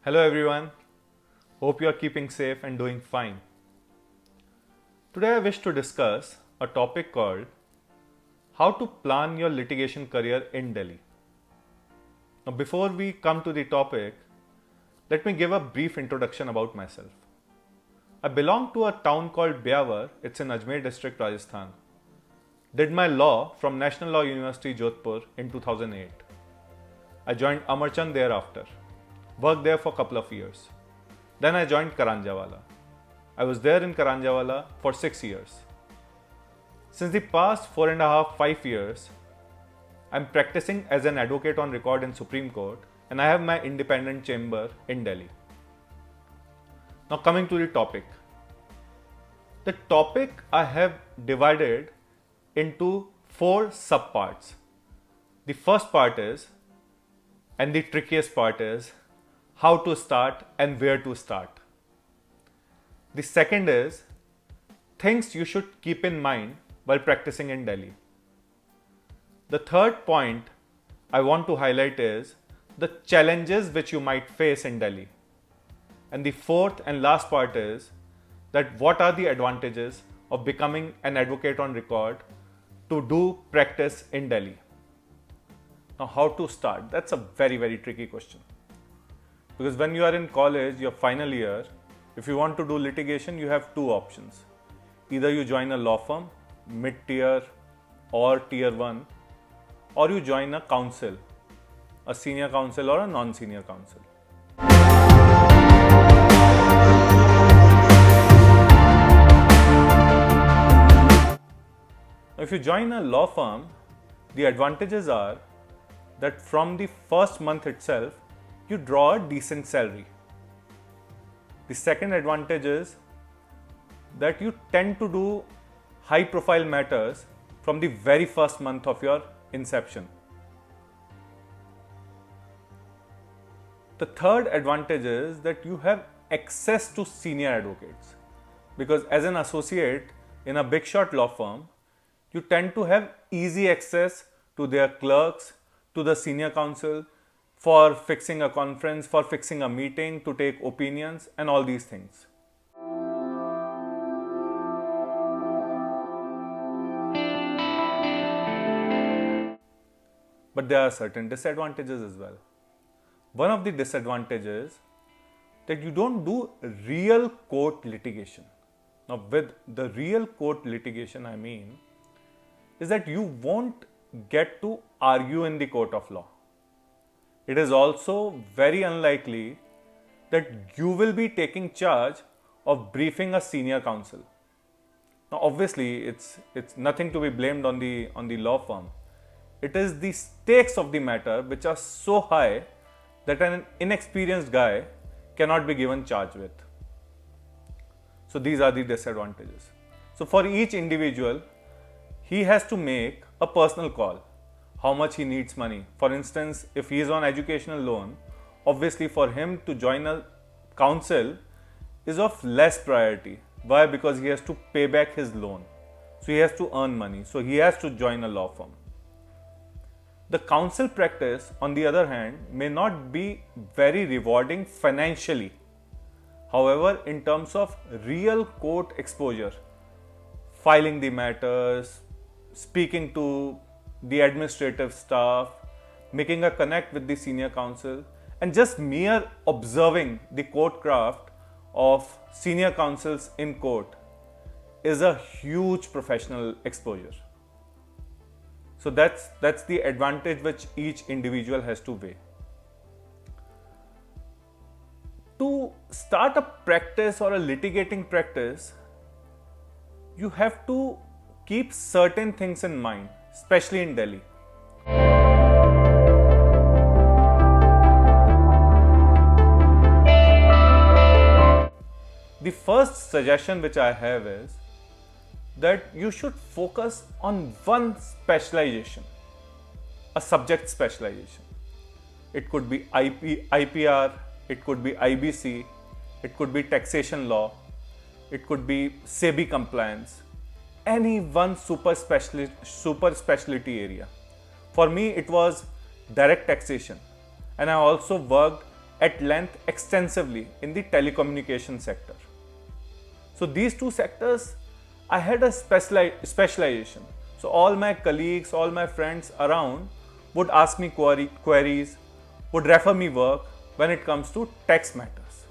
Hello everyone, hope you are keeping safe and doing fine. Today I wish to discuss a topic called how to plan your litigation career in Delhi. Now before we come to the topic, let me give a brief introduction about myself. I belong to a town called Byawar, it's in Ajmer district, Rajasthan. Did my law from National Law University, Jodhpur in 2008. I joined Amarchand thereafter. Worked there for a couple of years. Then I joined Karanjawala. I was there in Karanjawala for 6 years. Since the past 4.5-5 years, I'm practicing as an advocate on record in Supreme Court and I have my independent chamber in Delhi. Now coming to the topic. The topic I have divided into 4 subparts. The first part is, and the trickiest part is, how to start and where to start. The second is things you should keep in mind while practicing in Delhi. The third point I want to highlight is the challenges which you might face in Delhi. And the fourth and last part is that what are the advantages of becoming an advocate on record to do practice in Delhi. Now how to start? That's a very tricky question. Because when you are in college, your final year, if you want to do litigation, you have 2 options. Either you join a law firm, mid-tier or tier 1, or you join a council, a senior council or a non-senior council. If you join a law firm, the advantages are that from the first month itself, you draw a decent salary. The second advantage is that you tend to do high profile matters from the very first month of your inception. The third advantage is that you have access to senior advocates, because as an associate in a big shot law firm, you tend to have easy access to their clerks, to the senior counsel, for fixing a conference, for fixing a meeting, to take opinions and all these things. But there are certain disadvantages as well. One of the disadvantages is that you don't do real court litigation. Now with the real court litigation I mean is that you won't get to argue in the court of law. It is also very unlikely that you will be taking charge of briefing a senior counsel. Now obviously it's nothing to be blamed on the law firm. It is the stakes of the matter which are so high that an inexperienced guy cannot be given charge with. So these are the disadvantages. So for each individual, he has to make a personal call. How much he needs money. For instance, if he is on educational loan, obviously for him to join a council is of less priority. Why? Because he has to pay back his loan. So he has to earn money. So he has to join a law firm. The counsel practice, on the other hand, may not be very rewarding financially. However, in terms of real court exposure, filing the matters, speaking to the administrative staff, making a connect with the senior counsel, and just mere observing the court craft of senior counsels in court is a huge professional exposure. So that's the advantage which each individual has to weigh. To start a practice or a litigating practice, you have to keep certain things in mind, especially in Delhi. The first suggestion which I have is that you should focus on one specialization, a subject specialization. It could be IPR, it could be IBC, it could be taxation law, it could be SEBI compliance, any one super specialty area. For me, it was direct taxation, and I also worked at length extensively in the telecommunication sector. So these two sectors, I had a specialization. So all my colleagues, all my friends around would ask me queries, would refer me work when it comes to tax matters.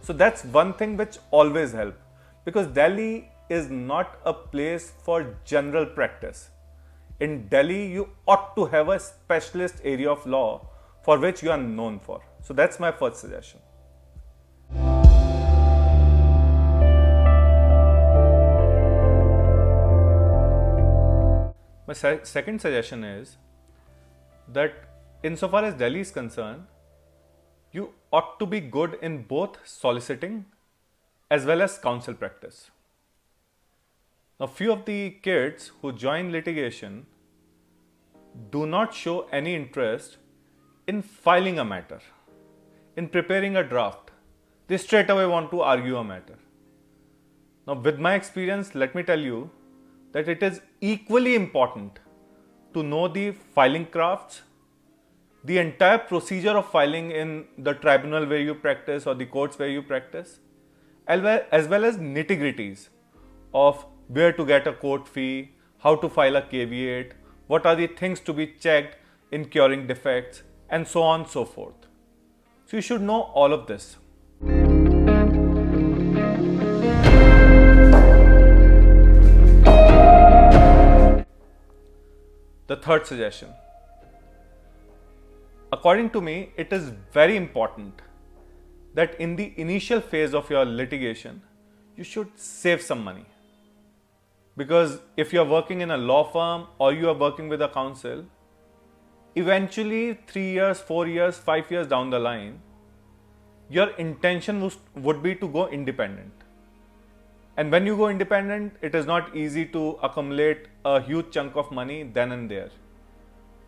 So that's one thing which always helps, because Delhi is not a place for general practice. In Delhi, you ought to have a specialist area of law for which you are known for. So that's my first suggestion. My second suggestion is that insofar as Delhi is concerned, you ought to be good in both soliciting as well as counsel practice. Now, few of the kids who join litigation do not show any interest in filing a matter, in preparing a draft. They straight away want to argue a matter. Now, with my experience, let me tell you that it is equally important to know the filing crafts, the entire procedure of filing in the tribunal where you practice or the courts where you practice, as well as nitty-gritties of where to get a court fee, how to file a caveat, what are the things to be checked in curing defects, and so on and so forth. So you should know all of this. The third suggestion. According to me, it is very important that in the initial phase of your litigation, you should save some money. Because if you are working in a law firm or you are working with a counsel, eventually 3 years, 4 years, 5 years down the line, your intention would be to go independent. And when you go independent, it is not easy to accumulate a huge chunk of money then and there.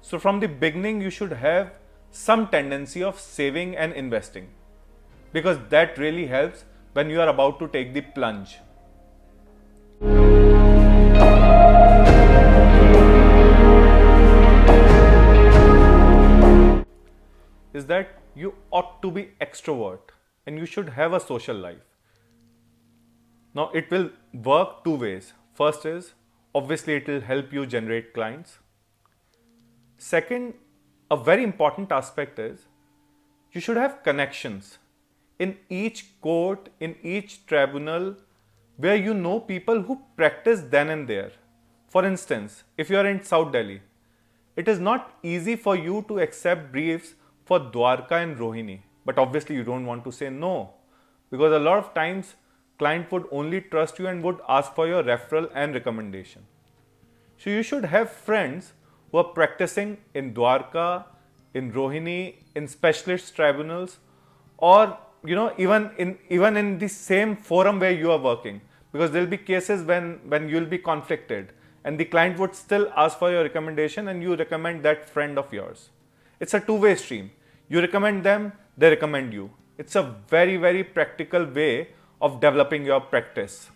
So from the beginning, you should have some tendency of saving and investing, because that really helps when you are about to take the plunge. Is that you ought to be extrovert and you should have a social life. Now it will work two ways. First is, obviously it will help you generate clients. Second, a very important aspect is, you should have connections in each court, in each tribunal, where you know people who practice then and there. For instance, if you are in South Delhi, it is not easy for you to accept briefs for Dwarka and Rohini, but obviously you don't want to say no, because a lot of times client would only trust you and would ask for your referral and recommendation. So you should have friends who are practicing in Dwarka, in Rohini, in specialist tribunals, or even in the same forum where you are working, because there will be cases when you will be conflicted and the client would still ask for your recommendation and you recommend that friend of yours. It's a two-way stream. You recommend them, they recommend you. It's a very, very practical way of developing your practice.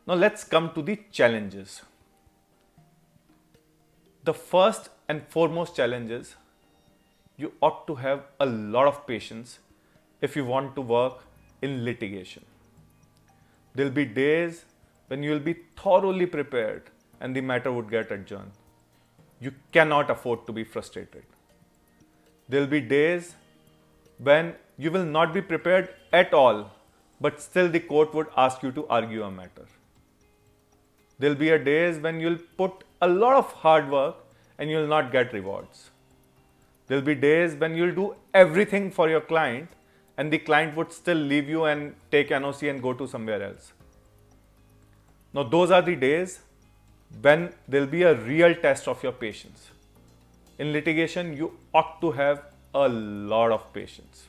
Now let's come to the challenges. The first and foremost challenge is, you ought to have a lot of patience if you want to work in litigation. There will be days when you will be thoroughly prepared and the matter would get adjourned. You cannot afford to be frustrated. There will be days when you will not be prepared at all, but still the court would ask you to argue a matter. There will be days when you will put a lot of hard work and you will not get rewards. There will be days when you will do everything for your client and the client would still leave you and take NOC and go to somewhere else. Now those are the days when there will be a real test of your patience. In litigation, you ought to have a lot of patience.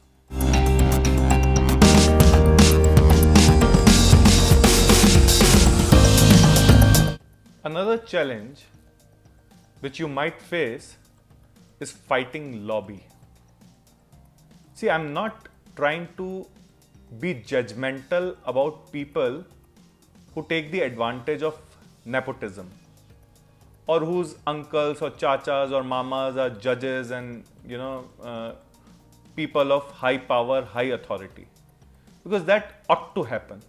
Another challenge which you might face is fighting lobby. See, I'm not trying to be judgmental about people who take the advantage of nepotism, or whose uncles or chachas or mamas are judges and people of high power, high authority, because that ought to happen.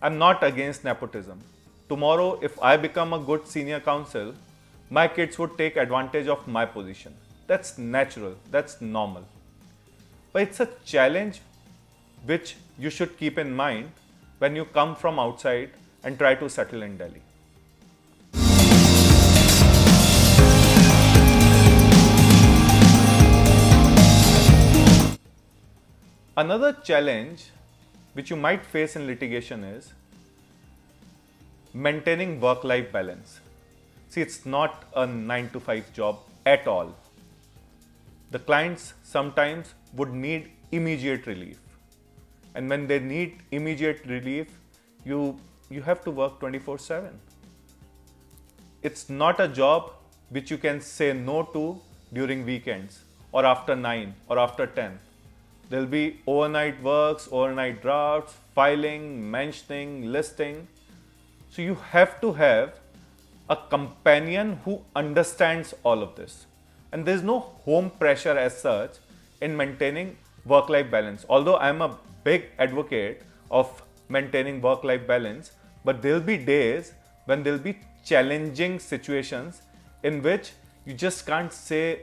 I'm not against nepotism. Tomorrow, if I become a good senior counsel, my kids would take advantage of my position. That's natural, that's normal. But it's a challenge which you should keep in mind when you come from outside and try to settle in Delhi. Another challenge which you might face in litigation is maintaining work-life balance. See, it's not a 9 to 5 job at all. The clients sometimes would need immediate relief. And when they need immediate relief, you have to work 24/7. It's not a job which you can say no to during weekends or after 9 or after 10. There'll be overnight works, overnight drafts, filing, mentioning, listing. So you have to have a companion who understands all of this. And there's no home pressure as such in maintaining work-life balance. Although I'm a big advocate of maintaining work-life balance, but there'll be days when there'll be challenging situations in which you just can't say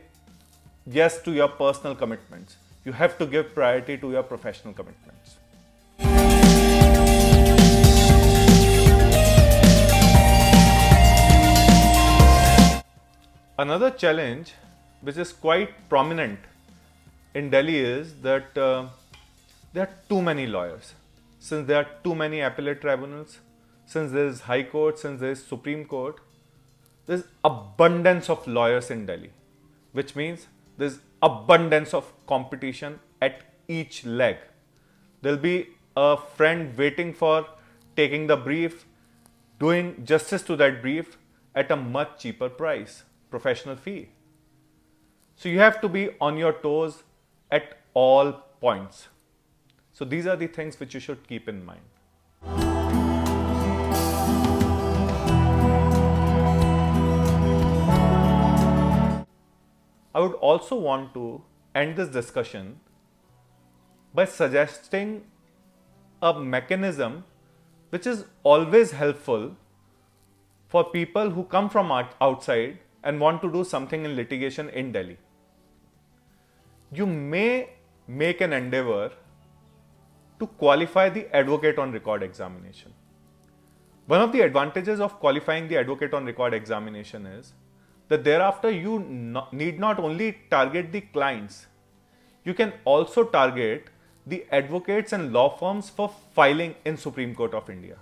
yes to your personal commitments. You have to give priority to your professional commitments. Another challenge which is quite prominent in Delhi is that there are too many lawyers. Since there are too many appellate tribunals, since there is High Court, since there is Supreme Court, there is abundance of lawyers in Delhi, which means there is abundance of competition at each leg. There will be a friend waiting for taking the brief, doing justice to that brief at a much cheaper price, professional fee. So you have to be on your toes at all points. So these are the things which you should keep in mind. I would also want to end this discussion by suggesting a mechanism which is always helpful for people who come from outside and want to do something in litigation in Delhi. You may make an endeavor to qualify the advocate on record examination. One of the advantages of qualifying the advocate on record examination is that thereafter you need not only target the clients, you can also target the advocates and law firms for filing in Supreme Court of India.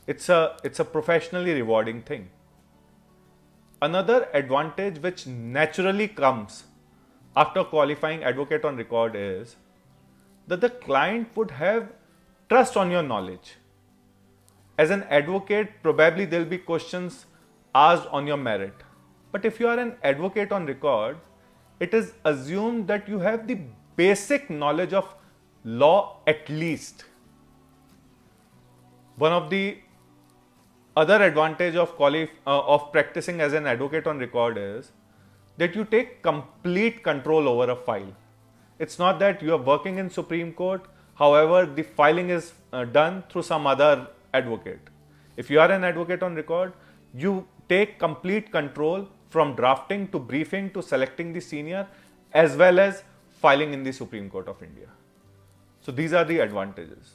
It's a professionally rewarding thing. Another advantage which naturally comes after qualifying advocate on record is that the client would have trust on your knowledge. As an advocate, probably there will be questions asked on your merit. But if you are an advocate on record, it is assumed that you have the basic knowledge of law at least. One of the other advantage of practicing as an advocate on record is that you take complete control over a file. It's not that you are working in Supreme Court, however, the filing is done through some other advocate. If you are an advocate on record, you take complete control from drafting to briefing to selecting the senior as well as filing in the Supreme Court of India. So these are the advantages.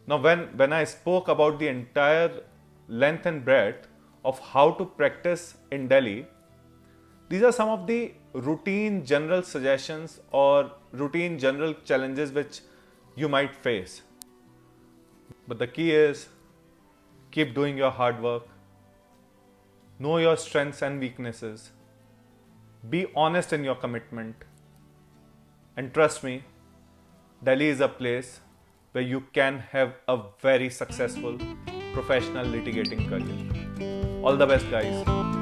Now when I spoke about the entire length and breadth of how to practice in Delhi, these are some of the routine general suggestions or routine general challenges which you might face. But the key is keep doing your hard work, know your strengths and weaknesses, be honest in your commitment, and trust me, Delhi is a place where you can have a very successful professional litigating career. All the best, guys.